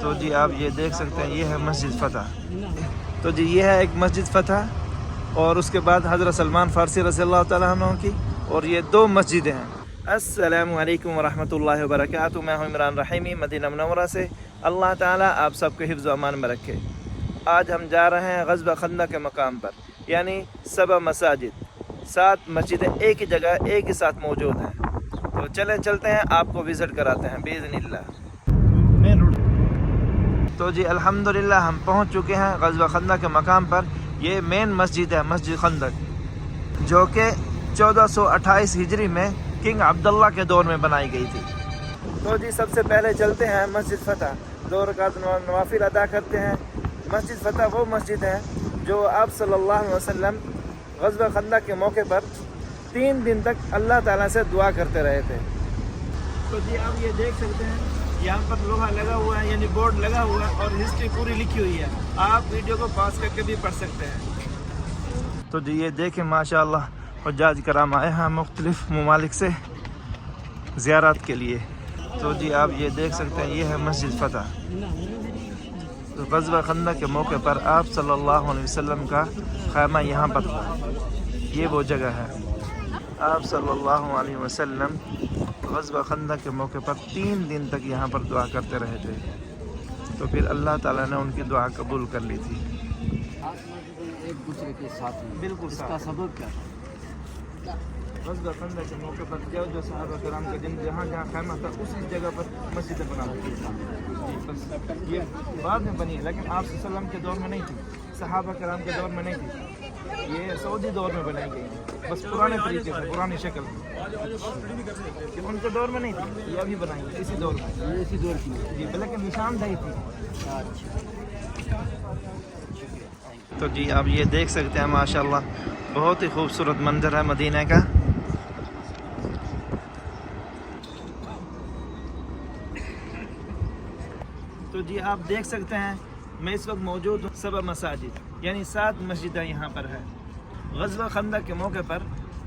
تو جی آپ یہ دیکھ سکتے ہیں، یہ ہے مسجد فتح۔ تو جی یہ ہے ایک مسجد فتح، اور اس کے بعد حضرت سلمان فارسی رضی اللہ تعالیٰ عنہ کی، اور یہ دو مسجدیں ہیں۔ السلام علیکم ورحمۃ اللہ وبرکاتہ، میں ہوں عمران رحیمی مدینہ منورہ سے۔ اللہ تعالیٰ آپ سب کو حفظ و امان میں رکھے۔ آج ہم جا رہے ہیں غزوہ خندق کے مقام پر، یعنی 7 مساجد، 7 مسجدیں ایک ہی جگہ ایک ہی ساتھ موجود ہیں۔ تو چلتے ہیں، آپ کو وزٹ کراتے ہیں باذن اللہ۔ تو جی الحمدللہ ہم پہنچ چکے ہیں غزوہ خندق کے مقام پر۔ یہ مین مسجد ہے، مسجد خندق، جو کہ 1428 ہجری میں کنگ عبداللہ کے دور میں بنائی گئی تھی۔ تو جی سب سے پہلے چلتے ہیں مسجد فتح، 2 رکعت نوافل ادا کرتے ہیں۔ مسجد فتح وہ مسجد ہے جو آپ صلی اللہ علیہ وسلم غزوہ خندق کے موقع پر 3 دن تک اللہ تعالیٰ سے دعا کرتے رہے تھے۔ تو جی آپ یہ دیکھ سکتے ہیں، یہاں پر لوہا لگا ہوا ہے، یعنی بورڈ لگا ہوا ہے، اور ہسٹری پوری لکھی ہوئی ہے۔ آپ ویڈیو کو پاس کر کے بھی پڑھ سکتے ہیں۔ تو جی یہ دیکھیں ماشاءاللہ، حجاج کرام آئے ہیں مختلف ممالک سے زیارت کے لیے۔ تو جی آپ یہ دیکھ سکتے ہیں، یہ ہے مسجد فتح۔ تو غزوہ خندق کے موقع پر آپ صلی اللہ علیہ وسلم کا خیمہ یہاں پر تھا، یہ وہ جگہ ہے۔ آپ صلی اللہ علیہ وسلم غزوہ خندق کے موقع پر 3 دن تک یہاں پر دعا کرتے رہے تھے، تو پھر اللہ تعالیٰ نے ان کی دعا قبول کر لی تھی۔ ایک دوسرے کے ساتھ میں بالکل اس کا سبب کیا تھا؟ غزوہ خندق کے موقع پر جو صحابہ کرام کا جہاں خیمہ تھا، اسی جگہ پر مسجد بنا دی تھی۔ یہ بعد میں بنی ہے، لیکن آپ صلی اللہ علیہ وسلم کے دور میں نہیں تھی، صحابہ کرام کے دور میں نہیں تھی، یہ سعودی دور میں بنائی گئی، بس پرانے طریقے سے، پرانی شکل میں، کہ ان کے دور میں نہیں تھی، یہ ابھی بنائی ہے اسی دور میں، یہ اسی دور کی جی، لیکن نشاندہی تھی۔ تو جی آپ یہ دیکھ سکتے ہیں ماشاءاللہ، بہت ہی خوبصورت منظر ہے مدینہ کا۔ تو جی آپ دیکھ سکتے ہیں، میں اس وقت موجود ہوں 7 مساجد، یعنی 7 مسجدیں یہاں پر ہیں۔ غزوہ خندق کے موقع پر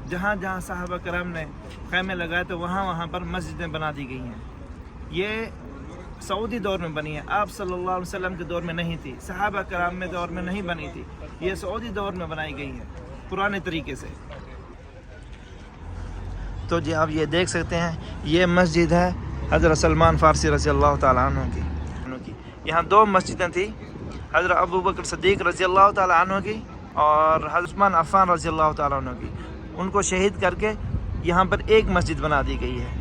جہاں جہاں صحابہ کرام نے خیمے لگائے تو وہاں پر مسجدیں بنا دی گئی ہیں۔ یہ سعودی دور میں بنی ہے، آپ صلی اللہ علیہ وسلم کے دور میں نہیں تھی، صحابہ کرام میں دور میں نہیں بنی تھی، یہ سعودی دور میں بنائی گئی ہے پرانے طریقے سے۔ تو جی آپ یہ دیکھ سکتے ہیں، یہ مسجد ہے حضرت سلمان فارسی رضی اللہ تعالیٰ عنہ کی۔ یہاں 2 مسجدیں تھیں، حضرت ابوبکر صدیق رضی اللہ تعالیٰ عنہ کی اور حضرت عثمان عفان رضی اللہ تعالیٰ عنہ کی۔ ان کو شہید کر کے یہاں پر ایک مسجد بنا دی گئی ہے۔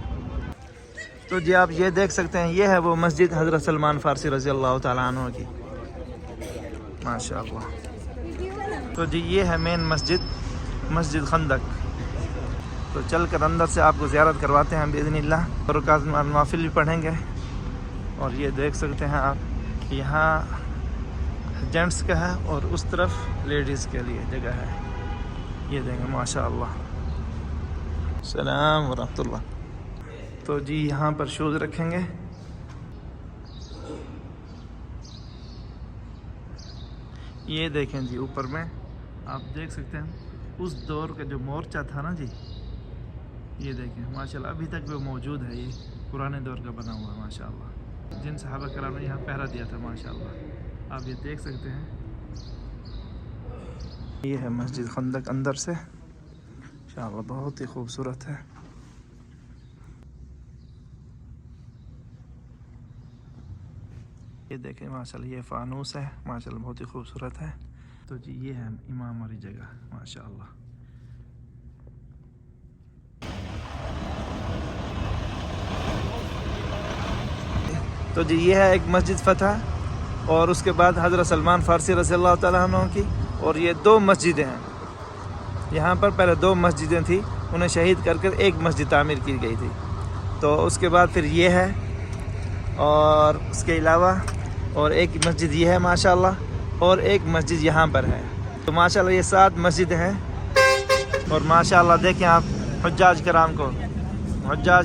تو جی آپ یہ دیکھ سکتے ہیں، یہ ہے وہ مسجد حضرت سلمان فارسی رضی اللہ تعالیٰ عنہ کی، ماشاءاللہ۔ تو جی یہ ہے مین مسجد خندق۔ تو چل کر اندر سے آپ کو زیارت کرواتے ہیں باذن اللہ، رکعت نوافل بھی پڑھیں گے۔ اور یہ دیکھ سکتے ہیں آپ، یہاں جینٹس کا ہے اور اس طرف لیڈیز کے لیے جگہ ہے، یہ دیکھیں ماشاءاللہ۔ السلام ورحمۃ اللہ۔ تو جی یہاں پر شوز رکھیں گے۔ یہ دیکھیں جی اوپر میں آپ دیکھ سکتے ہیں، اس دور کا جو مورچہ تھا نا جی، یہ دیکھیں ماشاءاللہ ابھی تک وہ موجود ہے، یہ پرانے دور کا بنا ہوا ہے ماشاءاللہ، جن صحابہ کرام نے یہاں پہرا دیا تھا ماشاءاللہ، آپ یہ دیکھ سکتے ہیں۔ یہ ہے مسجد خندق اندر سے، انشاءاللہ بہت ہی خوبصورت ہے۔ یہ دیکھیں ماشاءاللہ، یہ فانوس ہے ماشاءاللہ، بہت ہی خوبصورت ہے۔ تو جی یہ ہے امام والی جگہ ماشاءاللہ۔ تو جی یہ ہے ایک مسجد فتح، اور اس کے بعد حضرت سلمان فارسی رضی اللہ تعالیٰ عنہ کی، اور یہ 2 مسجدیں ہیں۔ یہاں پر پہلے 2 مسجدیں تھیں، انہیں شہید کر کر ایک مسجد تعمیر کی گئی تھی۔ تو اس کے بعد پھر یہ ہے، اور اس کے علاوہ اور ایک مسجد یہ ہے ماشاءاللہ، اور ایک مسجد یہاں پر ہے۔ تو ماشاءاللہ یہ 7 مسجدیں ہیں، اور ماشاءاللہ دیکھیں آپ حجاج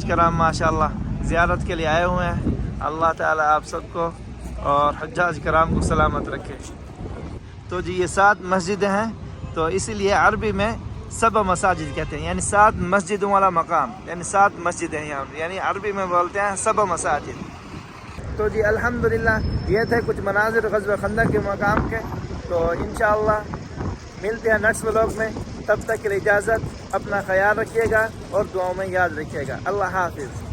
کرام ماشاءاللہ زیارت کے لیے آئے ہوئے ہیں۔ اللہ تعالیٰ آپ سب کو اور حجاج کرام کو سلامت رکھے۔ تو جی یہ 7 مسجدیں ہیں، تو اسی لیے عربی میں 7 مساجد کہتے ہیں، یعنی 7 مسجدوں والا مقام، یعنی 7 مسجدیں یہاں، یعنی عربی میں بولتے ہیں 7 مساجد۔ تو جی الحمدللہ یہ تھے کچھ مناظر غزوہ خندق کے مقام کے. تو انشاءاللہ ملتے ہیں نیکسٹ ولاگ میں. تب تک کے لیے اجازت. اپنا خیال رکھیے گا اور دعاؤں میں یاد رکھیے گا. اللہ حافظ.